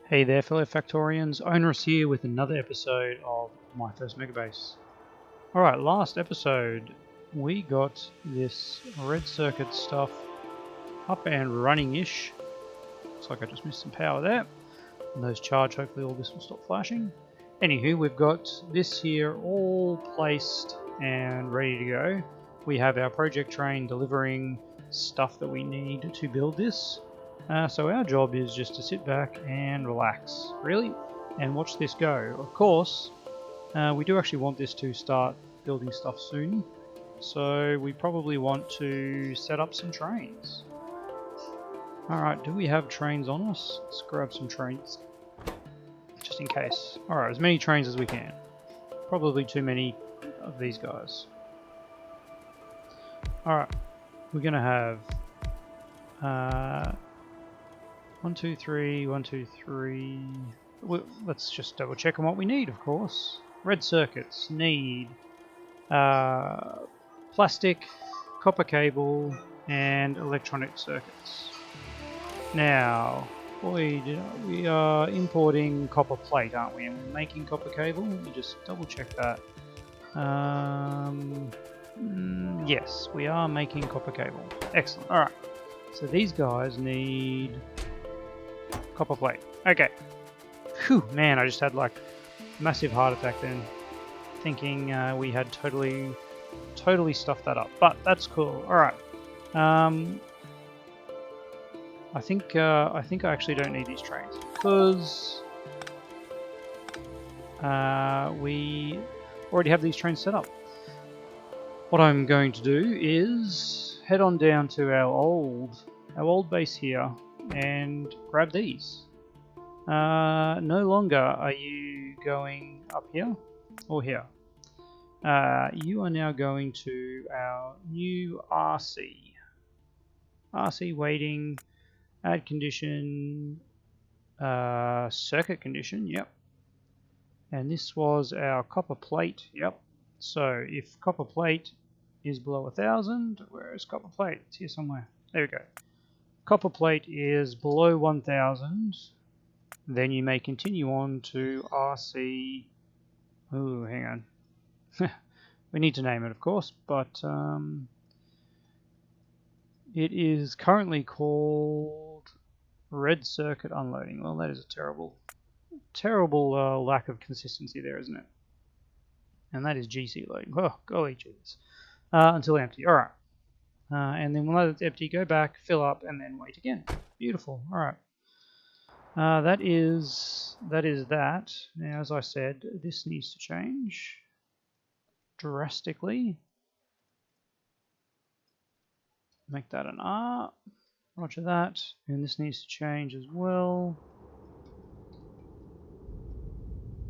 Hey there fellow Factorians, Onerous here with another episode of my first Megabase. Alright, last episode we got this red circuit stuff up and running-ish. Looks like I just missed some power there. And those charge, hopefully all this will stop flashing. Anywho, we've got this here all placed and ready to go. We have our project train delivering stuff that we need to build this. So our job is just to sit back and relax, really, and watch this go. Of course, we do actually want this to start building stuff soon, so we probably want to set up some trains. Alright, do we have trains on us? Let's grab some trains, just in case. Alright, as many trains as we can. Probably too many of these guys. Alright, we're going to have 1, 2, 3, 1, 2, 3. Let's just double check on what we need, of course. Red circuits need plastic, copper cable, and electronic circuits. Now, boy, we are importing copper plate, aren't we? And we're making copper cable. Let me just double check that. Yes, we are making copper cable. Excellent. Alright. So these guys need copper plate. Okay. Whew, man, I just had like a massive heart attack then, thinking we had totally stuffed that up. But that's cool. All right. I think I actually don't need these trains because we already have these trains set up. What I'm going to do is head on down to our old base here and grab these. No longer are you going up here or here. You are now going to our new RC. RC waiting, add condition, circuit condition, yep. And this was our copper plate, yep. So if copper plate is below 1000, where is copper plate? It's here somewhere. There we go. Copper plate is below 1000, then you may continue on to RC. Oh, hang on. We need to name it, of course, but it is currently called red circuit unloading. Well, that is a terrible lack of consistency there, isn't it? And that is GC loading. Oh, golly jeez. Until empty. All right. And then we'll let it empty, go back, fill up, and then wait again. Beautiful. All right. That is that. Now, as I said, this needs to change drastically. Make that an R. Roger that. And this needs to change as well.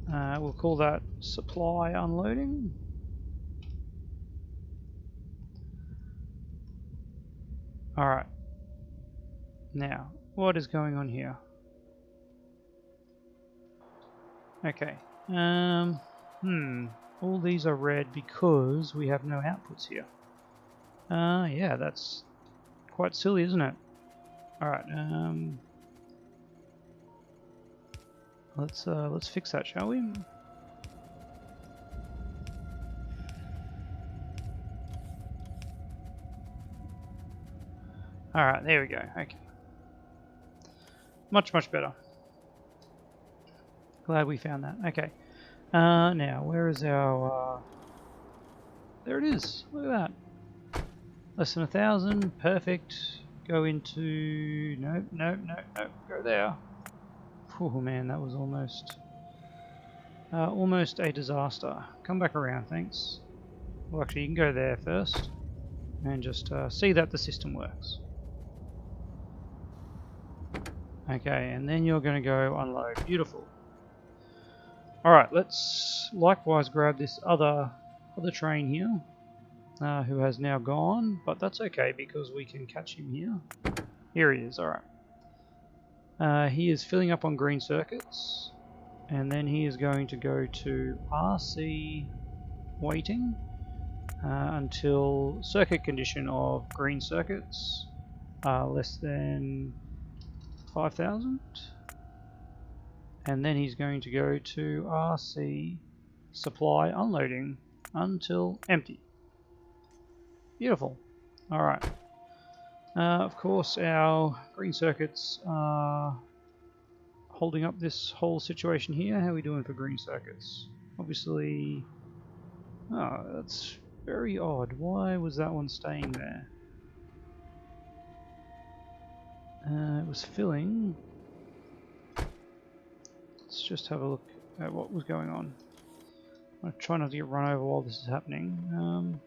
We'll call that supply unloading. Alright. Now, what is going on here? Okay. All these are red because we have no outputs here. Yeah, that's quite silly, isn't it? Alright, let's fix that, shall we? Alright, there we go. Okay. Much better. Glad we found that. Okay. Now, where is our... there it is. Look at that. Less than 1000. Perfect. Go into... Nope. Go there. Oh man, that was almost a disaster. Come back around, thanks. Well, actually, you can go there first. And just see that the system works. Okay, and then you're going to go unload. Beautiful. Alright, let's likewise grab this other train here, who has now gone, but that's okay because we can catch him here. Here he is, alright. He is filling up on green circuits, and then he is going to go to RC waiting until circuit condition of green circuits less than 5000. And then he's going to go to RC supply unloading until empty. Beautiful. Alright. Of course our green circuits are holding up this whole situation here. How are we doing for green circuits? Obviously... Oh, that's very odd. Why was that one staying there? It was filling. Let's just have a look at what was going on. I'm going to try not to get run over while this is happening.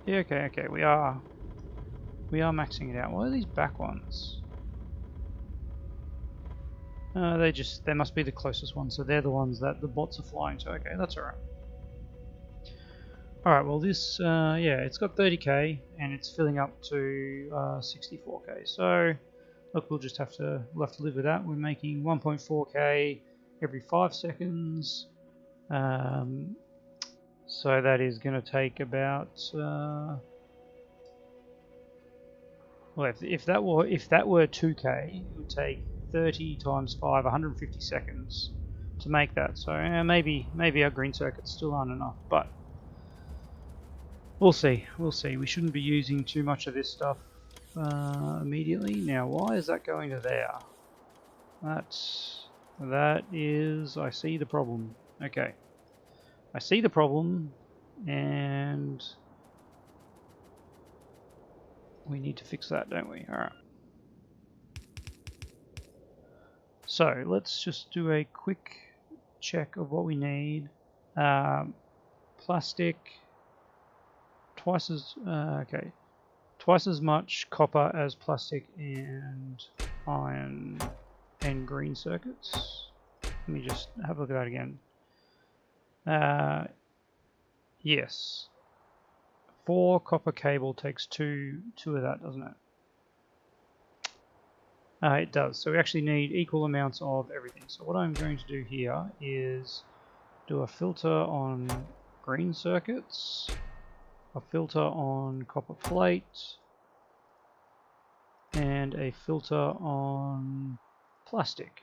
Yeah, okay, we are maxing it out. Why are these back ones? They must be the closest ones, so they're the ones that the bots are flying to. Okay, that's alright. Alright, well this, yeah, it's got 30k and it's filling up to 64k. So, look, we'll have to live with that. We're making 1.4k every 5 seconds. So that is going to take about, well, if that were 2k, it would take 30 times 5, 150 seconds to make that. So maybe our green circuits still aren't enough, but we'll see. We shouldn't be using too much of this stuff immediately. Now, why is that going to there? That is, I see the problem. Okay, I see the problem, and we need to fix that, don't we? All right. So let's just do a quick check of what we need. Plastic, twice as much copper as plastic and iron and green circuits. Let me just have a look at that again. Yes. 4 copper cable takes two of that, doesn't it? It does. So we actually need equal amounts of everything. So what I'm going to do here is do a filter on green circuits, a filter on copper plate, and a filter on plastic.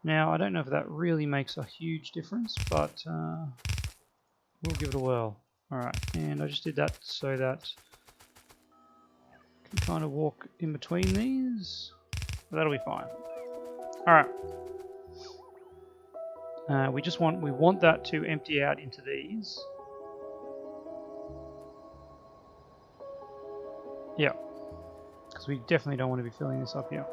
Now, I don't know if that really makes a huge difference, but we'll give it a whirl. Alright, and I just did that so that I can kind of walk in between these. That'll be fine. Alright. We want that to empty out into these. Yeah. Because we definitely don't want to be filling this up here.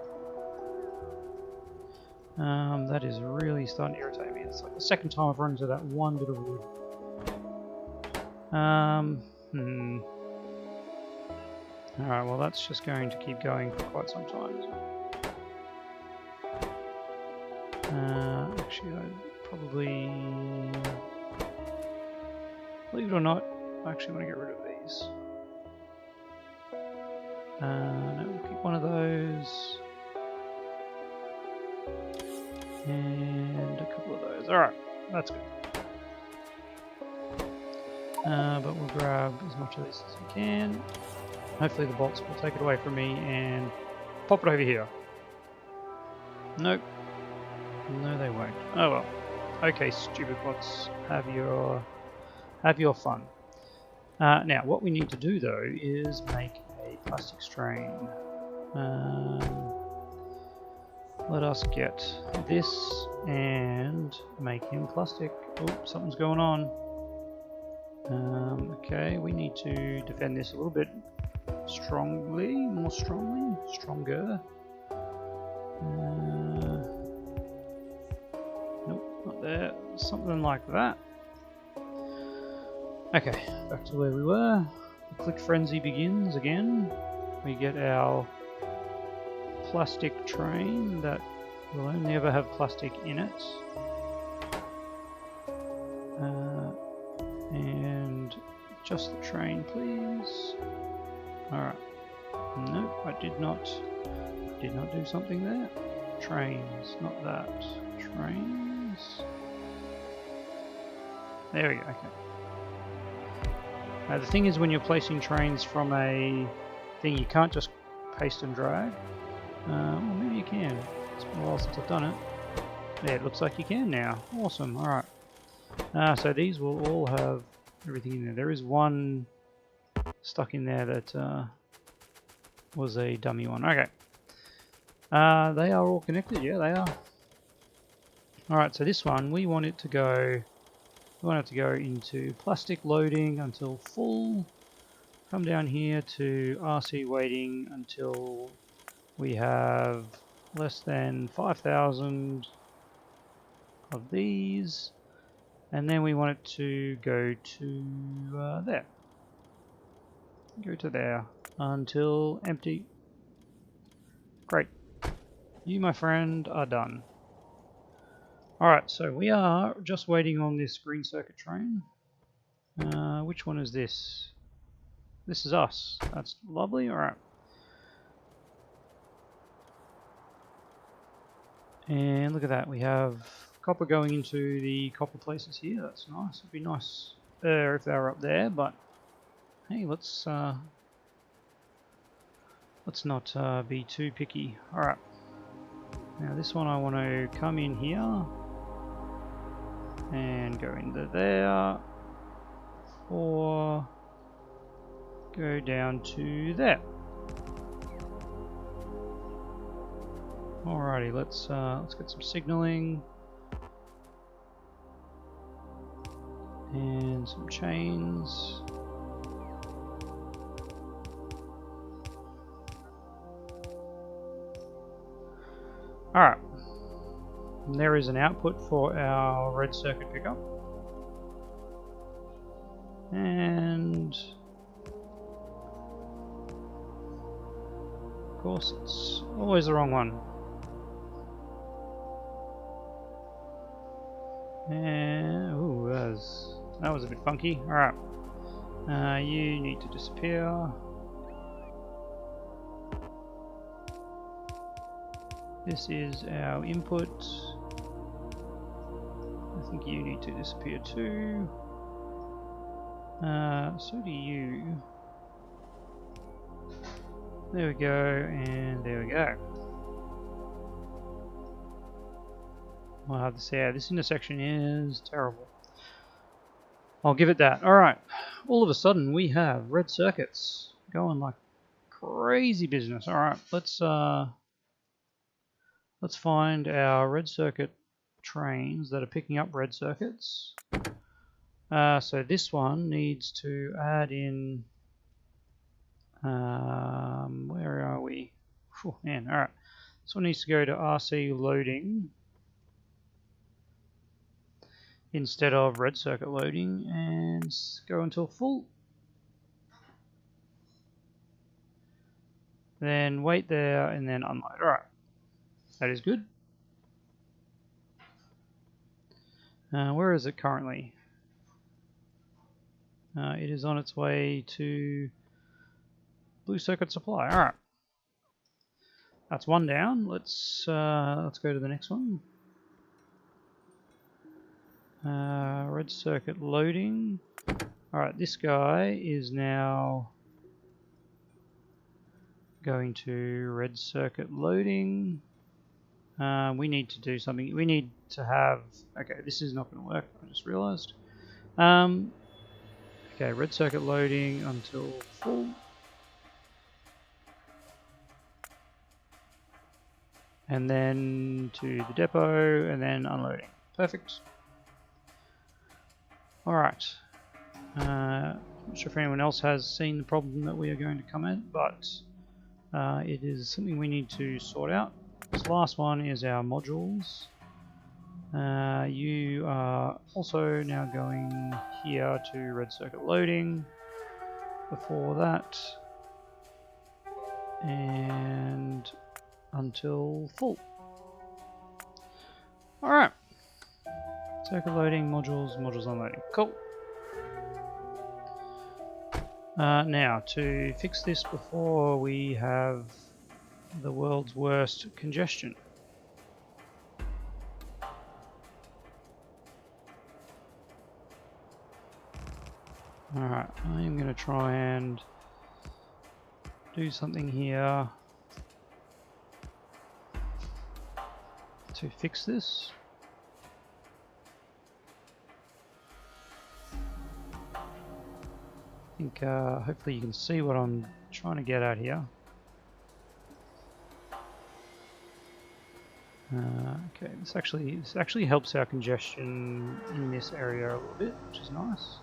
That is really starting to irritate me. It's like the second time I've run into that one bit of wood. Alright, well that's just going to keep going for quite some time, isn't it? Actually, I probably... Believe it or not, I actually want to get rid of these. No, we'll keep one of those. And a couple of those. Alright, that's good. But we'll grab as much of this as we can. Hopefully the bots will take it away from me and pop it over here. Nope. No, they won't. Oh well. Okay, stupid bots, have your fun. Now, what we need to do though is make a plastic strain. Let us get this and make him plastic. Oh, something's going on. Okay, we need to defend this a little bit more strongly, stronger. Nope, not there. Something like that. Okay, back to where we were. The click frenzy begins again. We get our plastic train that will only ever have plastic in it. And just the train, please. Alright. Nope, I did not do something there. Trains, not that. Trains. There we go, okay. The thing is, when you're placing trains from a thing, you can't just paste and drag. Well, maybe you can. It's been a while since I've done it. Yeah, it looks like you can now. Awesome. Alright. So these will all have everything in there. There is one stuck in there that was a dummy one. Okay. They are all connected. Yeah, they are. Alright, so this one, we want it to go into plastic loading until full. Come down here to RC waiting until we have less than 5,000 of these. And then we want it to go to there. Go to there until empty. Great. You, my friend, are done. Alright, so we are just waiting on this green circuit train. Which one is this? This is us. That's lovely. Alright. And look at that. We have copper going into the copper places here. That's nice. It'd be nice if they were up there, but hey, let's not be too picky. Alright. Now this one I want to come in here and go into there, or go down to there. Alrighty, let's get some signaling and some chains. Alright, there is an output for our red circuit pickup, and of course it's always the wrong one. And ooh, that was a bit funky. Alright, you need to disappear. This is our input. I think you need to disappear too. So do you. There we go, and there we go. I'll have to say, this intersection is terrible. I'll give it that. Alright, all of a sudden we have red circuits going like crazy business. Alright, let's find our red circuit trains that are picking up red circuits. So this one needs to add in, where are we? Oh man, alright. This one needs to go to RC loading instead of red circuit loading and go until full. Then wait there and then unload. Alright, that is good. Where is it currently? It is on its way to blue circuit supply. Alright, that's one down. Let's go to the next one. Red circuit loading. Alright, this guy is now going to red circuit loading. We need to do something. We need to have... Okay, this is not going to work, I just realized. Okay, red circuit loading until full. And then to the depot, and then unloading. Perfect. Alright. Not sure if anyone else has seen the problem that we are going to come at, but it is something we need to sort out. This last one is our modules. You are also now going here to red circuit loading before that, and until full. Alright, circuit loading, modules unloading. Cool. Now, to fix this before we have the world's worst congestion. Alright, I am going to try and do something here to fix this. I think hopefully you can see what I'm trying to get at here. Okay, this actually helps our congestion in this area a little bit, which is nice.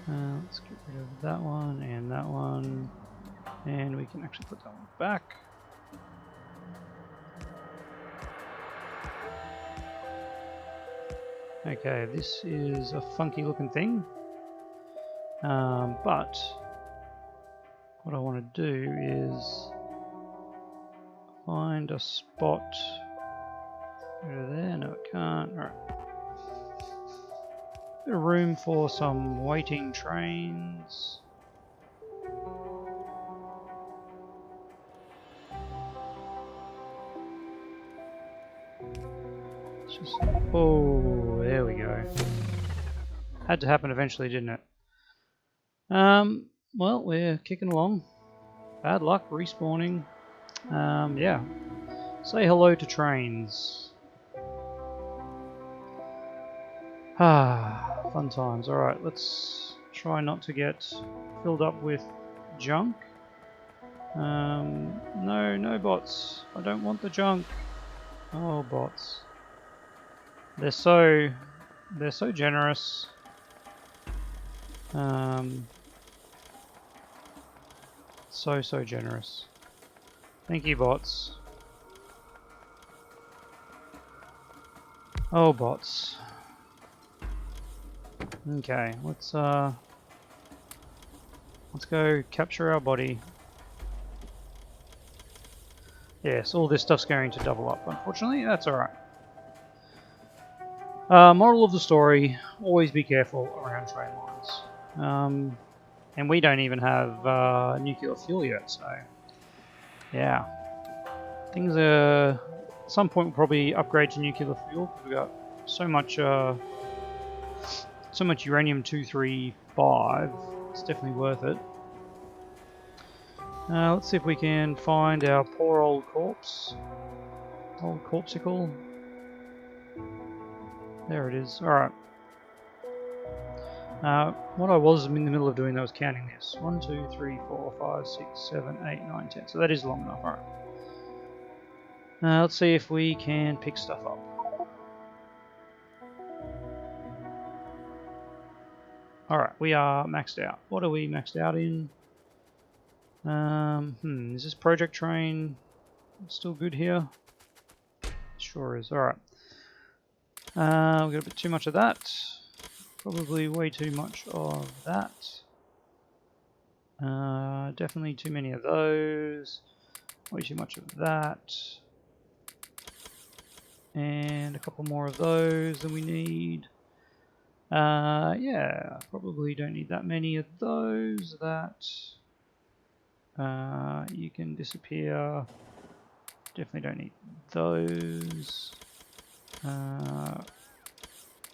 Let's get rid of that one, and we can actually put that one back. Okay, this is a funky looking thing, but what I want to do is find a spot over there. No, it can't. All right. Bit of room for some waiting trains. It's just, oh, there we go. Had to happen eventually, didn't it? Well, we're kicking along. Bad luck respawning. Yeah. Say hello to trains. Ah, fun times. Alright, let's try not to get filled up with junk. No bots. I don't want the junk. Oh, bots. They're so generous. So generous. Thank you, bots. Oh, bots. Okay, let's go capture our body. Yes, all this stuff's going to double up, unfortunately. That's alright. Moral of the story, always be careful around train lines. And we don't even have nuclear fuel yet, so yeah. Things are, at some point we'll probably upgrade to nuclear fuel, because we've got so much uranium-235, it's definitely worth it. Let's see if we can find our poor old corpse. Old corpsicle. There it is. Alright. What I was in the middle of doing, I was counting this. 1, 2, 3, 4, 5, 6, 7, 8, 9, 10. So that is long enough. Alright. Let's see if we can pick stuff up. Alright, we are maxed out. What are we maxed out in? Is this project train still good here? Sure is. Alright. We've got a bit too much of that. Probably way too much of that. Definitely too many of those. Way too much of that. And a couple more of those than we need. Yeah, probably don't need that many of those. That you can disappear. Definitely don't need those.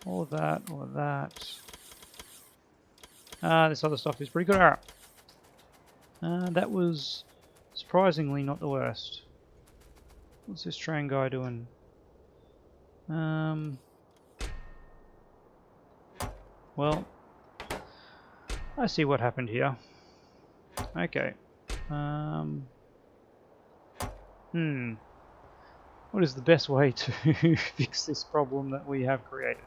All of that, all of that. This other stuff is pretty good. Alright. That was surprisingly not the worst. What's this train guy doing? Well, I see what happened here. Okay. What is the best way to fix this problem that we have created?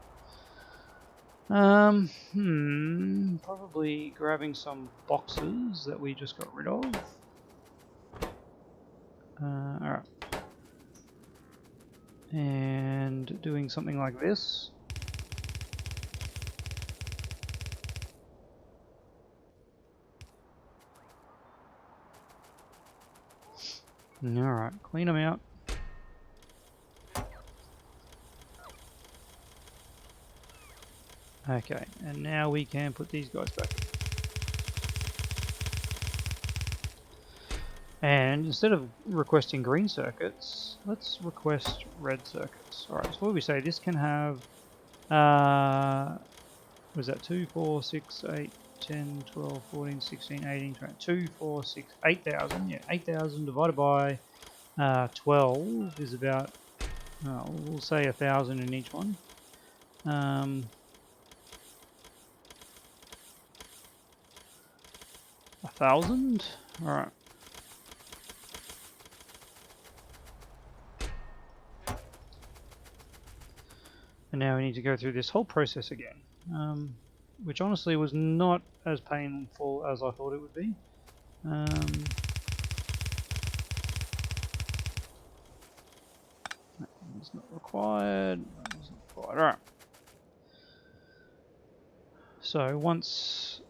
Probably grabbing some boxes that we just got rid of. Alright. And doing something like this. Alright, clean them out. Okay, and now we can put these guys back. And instead of requesting green circuits, let's request red circuits. Alright, so what do we say? This can have Was that 2, 4, 6, 8, 10, 12, 14, 16, 18, 20, 2, 4, 6, 8,000. Yeah, 8,000 divided by 12 is about, we'll say 1,000 in each one. 1,000? Alright. And now we need to go through this whole process again. Which honestly was not as painful as I thought it would be. It's not required. It's not required. Alright. So once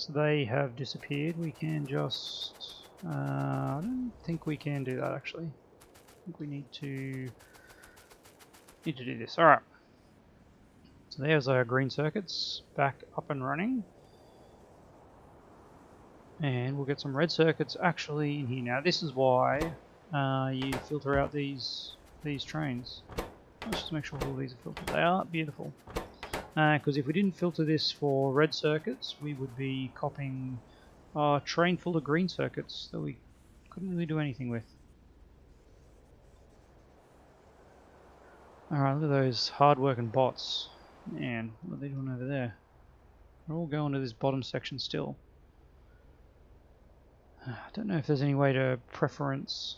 they have disappeared, we can just. I don't think we can do that actually. I think we need to do this. Alright. So there's our green circuits back up and running. And we'll get some red circuits actually in here. Now this is why you filter out these trains. Let's just make sure all these are filtered. They are beautiful. Because if we didn't filter this for red circuits, we would be copying a train full of green circuits that we couldn't really do anything with. Alright, look at those hard-working bots. Man, what are they doing over there? They're all going to this bottom section still. I don't know if there's any way to preference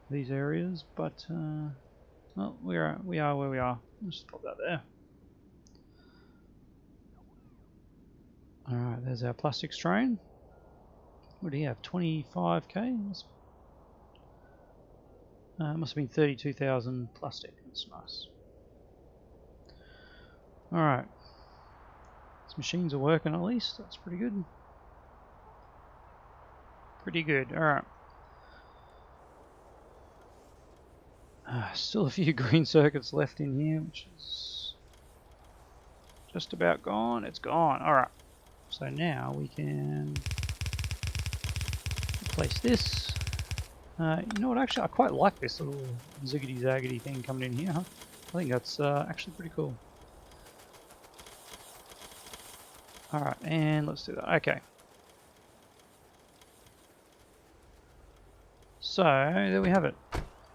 these areas, but well, we are where we are. Let's just pop that there. Alright, there's our plastics train. What do you have? 25k? Must have been 32,000 plastic. That's nice. Alright. These machines are working at least. That's pretty good. Pretty good. Alright. Still a few green circuits left in here, which is just about gone. It's gone. Alright. So now we can replace this. You know what, actually I quite like this little ziggity zaggity thing coming in here, huh? I think that's actually pretty cool. Alright, and let's do that. Okay. So, there we have it.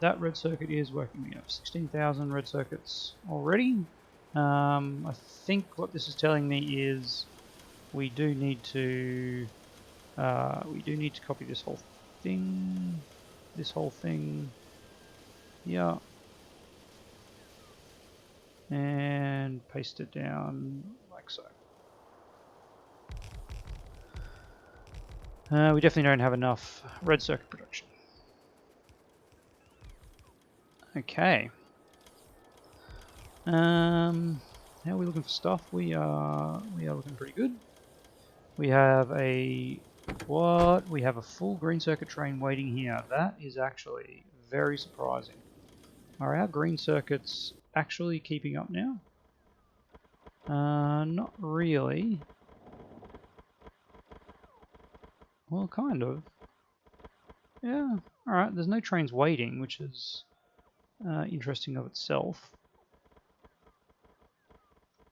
That red circuit is working. We have 16,000 red circuits already. I think what this is telling me is we do need to copy this whole thing. This whole thing. Yeah. And paste it down like so. We definitely don't have enough red circuit production. Okay. How are we looking for stuff? We are looking pretty good. We have a We have a full green circuit train waiting here. That is actually very surprising. Are our green circuits actually keeping up now? Not really. Well, kind of. Yeah, alright, there's no trains waiting, which is interesting of itself.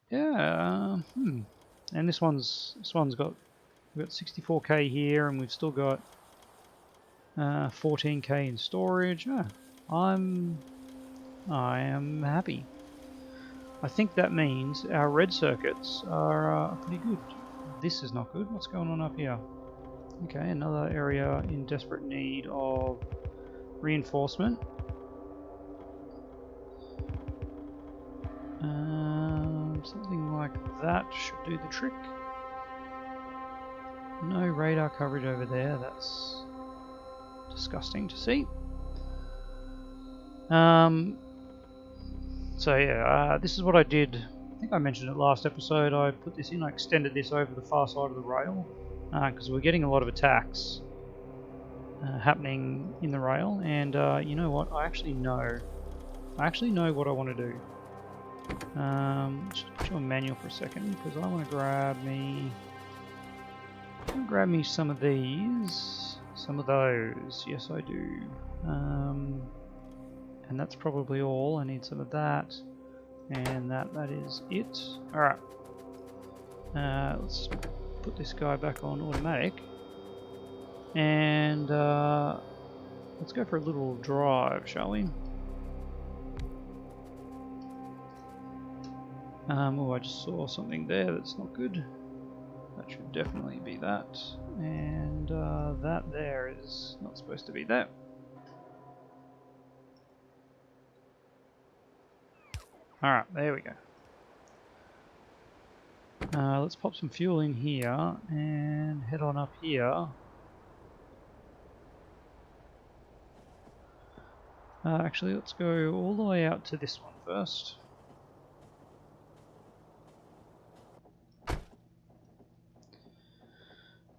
Yeah, and this one's got, we've got 64k here, and we've still got 14k in storage. I am happy. I think that means our red circuits are pretty good. This is not good. What's going on up here? Okay, another area in desperate need of reinforcement. Something like that should do the trick. No radar coverage over there. That's disgusting to see. So yeah, this is what I did. I think I mentioned it last episode. I put this in. I extended this over the far side of the rail because we're getting a lot of attacks happening in the rail. And you know what? I actually know what I want to do. Let's just put you on manual for a second because I want to grab me some of these, some of those. Yes, I do. And that's probably all. I need some of that, and that is it. All right. Let's put this guy back on automatic. And let's go for a little drive, shall we? Oh, I just saw something there that's not good. That should definitely be that. And that there is not supposed to be that. Alright, there we go. Let's pop some fuel in here and head on up here. Actually, let's go all the way out to this one first.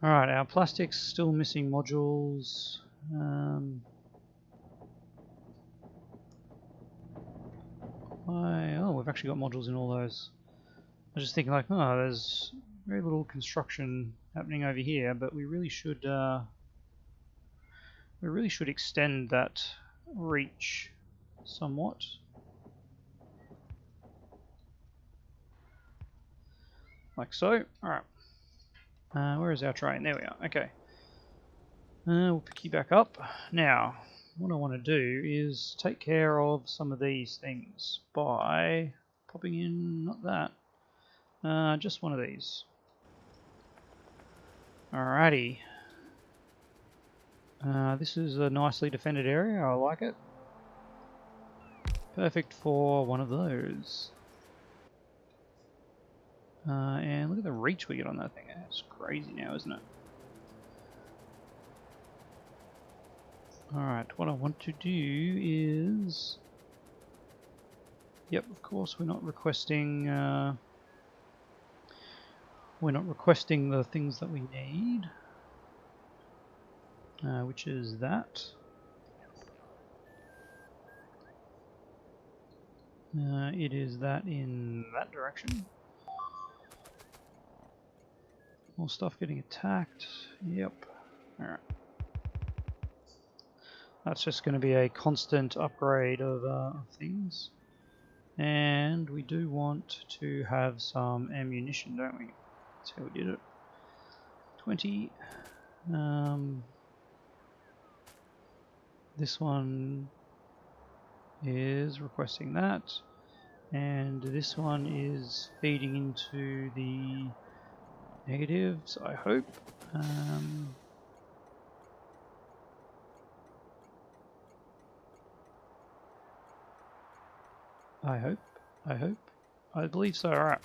Alright, our plastic's still missing modules. Oh, we've actually got modules in all those. I was just thinking like, oh, there's very little construction happening over here, but we really should extend that reach somewhat. Like so. Alright. Where is our train? There we are. Okay. We'll pick you back up. Now, what I want to do is take care of some of these things by popping in, not that, just one of these. Alrighty. This is a nicely defended area. I like it. Perfect for one of those. And look at the reach we get on that thing. It's crazy now, isn't it? Alright, what I want to do is... Yep, of course we're not requesting the things that we need. Which is that. It is that in that direction. More stuff getting attacked. Yep. Alright. That's just going to be a constant upgrade of things. And we do want to have some ammunition, don't we? That's how we did it. 20. This one is requesting that. And this one is feeding into the negatives, I hope. I believe so. Alright.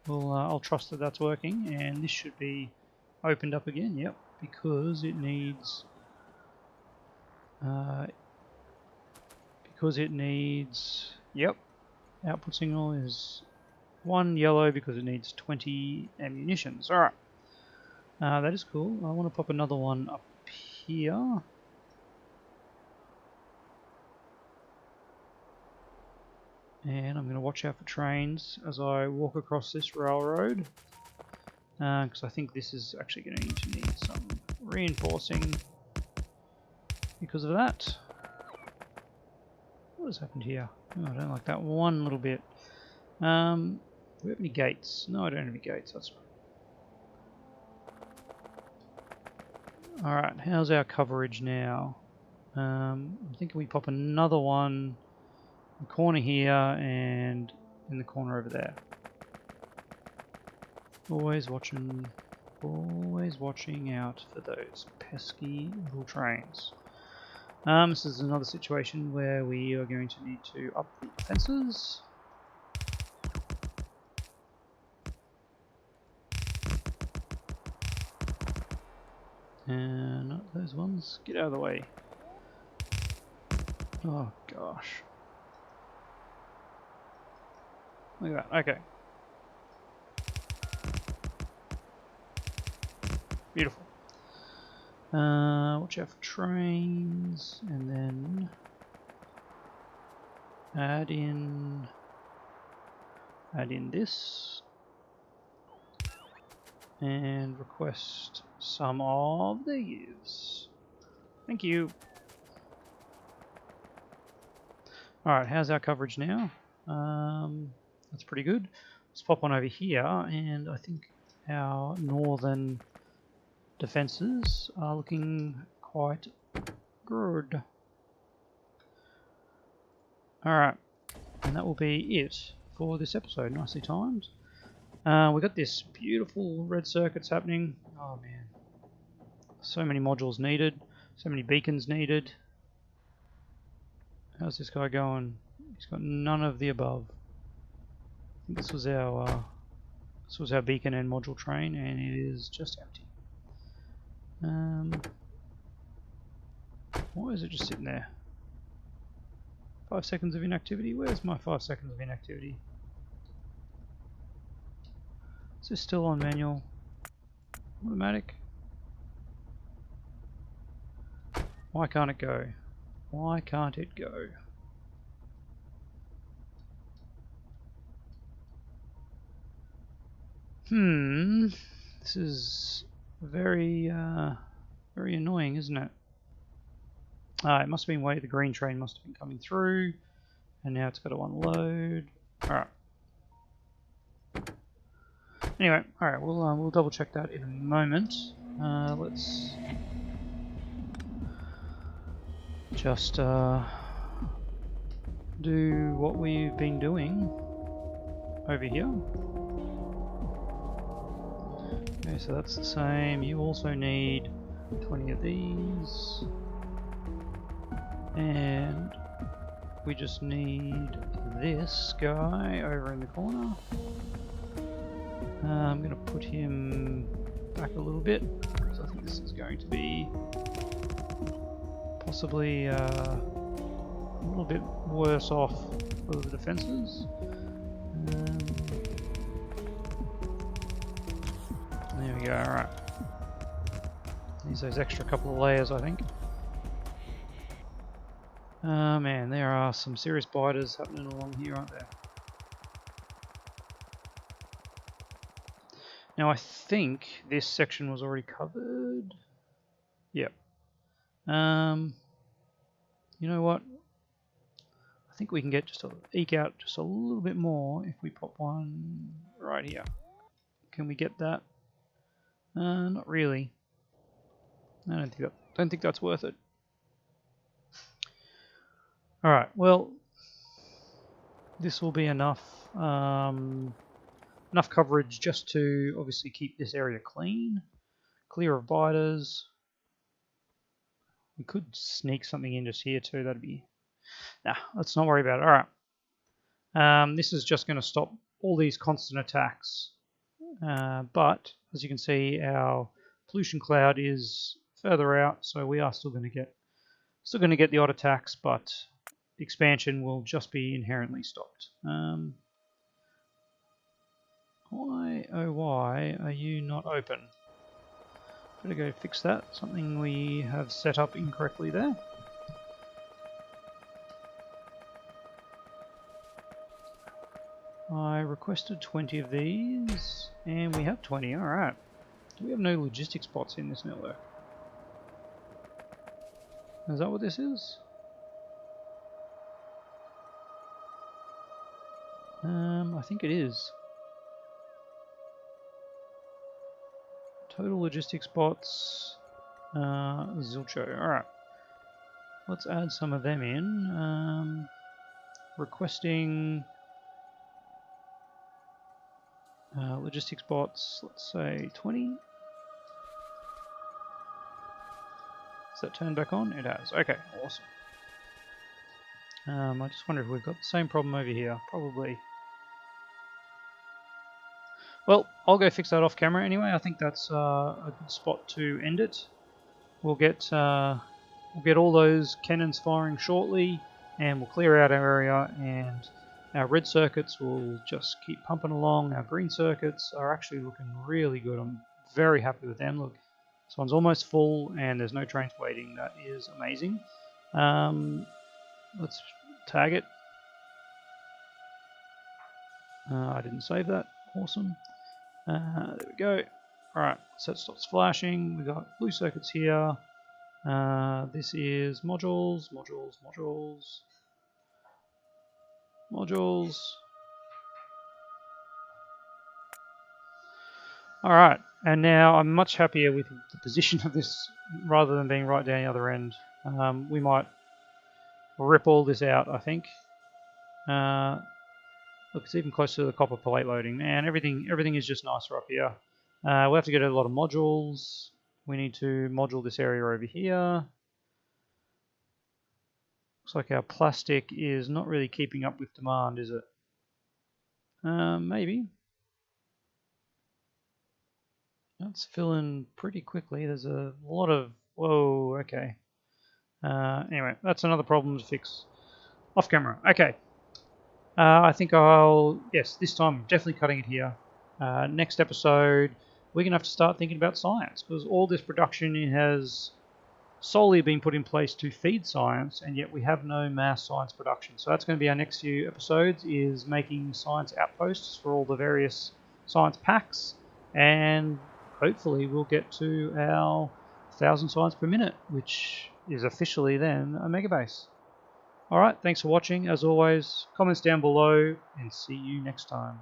Well, I'll trust that that's working, and this should be opened up again. Yep, because it needs... Yep, output signal is 1 yellow because it needs 20 ammunitions. Alright. That is cool. I want to pop another one up here. And I'm going to watch out for trains as I walk across this railroad. Because I think this is actually going to need some reinforcing because of that. What has happened here? Oh, I don't like that one little bit. Do we have any gates? No, I don't have any gates. That's right. Alright, how's our coverage now? I'm thinking we pop another one in the corner here and in the corner over there. Always watching out for those pesky little trains. This is another situation where we are going to need to up the defences. And not those ones. Get out of the way. Oh gosh. Look at that. Okay. Beautiful. Watch out for trains, and then add in this, and request some of these. Thank you. Alright, how's our coverage now? That's pretty good. Let's pop one over here, and I think our northern defences are looking quite good. Alright, and that will be it for this episode. Nicely timed. We got this beautiful red circuits happening. Oh man. So many modules needed. So many beacons needed. How's this guy going? He's got none of the above. I think this was our beacon and module train, and it is just empty. Why is it just sitting there? 5 seconds of inactivity? Where's my 5 seconds of inactivity? Is this still on manual? Automatic? Why can't it go? Why can't it go? This is very, very annoying, isn't it? It must have been waiting. The green train must have been coming through, and now it's got to unload. All right. Anyway, all right. We'll double check that in a moment. Let's just do what we've been doing over here. Okay, so that's the same. You also need 20 of these. And we just need this guy over in the corner. I'm going to put him back a little bit, because I think this is going to be possibly a little bit worse off for the defences. There we go, alright. Needs those extra couple of layers, I think. Man, there are some serious biters happening along here, aren't there? Now I think this section was already covered. Yep. You know what? I think we can get eke out just a little bit more if we pop one right here. Can we get that? Not really. I don't think that's worth it. All right. Well, this will be enough. Enough coverage just to obviously keep this area clean, clear of biters. We could sneak something in just here too. That'd be... Nah, let's not worry about it. All right. This is just going to stop all these constant attacks. But as you can see, our pollution cloud is further out, so we are still going to get the odd attacks, but the expansion will just be inherently stopped. Why, oh why, are you not open? Better go fix that. Something we have set up incorrectly there. I requested 20 of these, and we have 20, alright. Do we have no logistic spots in this network? Is that what this is? I think it is. Total logistic spots, zilcho. Alright. Let's add some of them in. Requesting logistic spots, let's say 20. Has that turned back on? It has. Okay, awesome. I just wonder if we've got the same problem over here. Probably. Well, I'll go fix that off camera anyway. I think that's a good spot to end it. We'll get all those cannons firing shortly, and we'll clear out our area, and our red circuits will just keep pumping along. Our green circuits are actually looking really good. I'm very happy with them. Look, this one's almost full, and there's no trains waiting. That is amazing. Let's tag it. I didn't save that. Awesome. There we go. Alright, so it stops flashing. We got blue circuits here. This is modules. Alright, and now I'm much happier with the position of this rather than being right down the other end. We might rip all this out, I think. Look, it's even closer to the copper plate loading. Man, everything is just nicer up here. We'll have to get a lot of modules. We need to module this area over here. Looks like our plastic is not really keeping up with demand, is it? Maybe. That's filling pretty quickly. There's a lot of... Whoa, okay. Anyway, that's another problem to fix off camera. Okay. I think yes, this time I'm definitely cutting it here. Next episode, we're going to have to start thinking about science, because all this production has solely been put in place to feed science, and yet we have no mass science production. So that's going to be our next few episodes, is making science outposts for all the various science packs, and hopefully we'll get to our 1,000 science per minute, which is officially then a megabase. Alright, thanks for watching. As always, comments down below, and see you next time.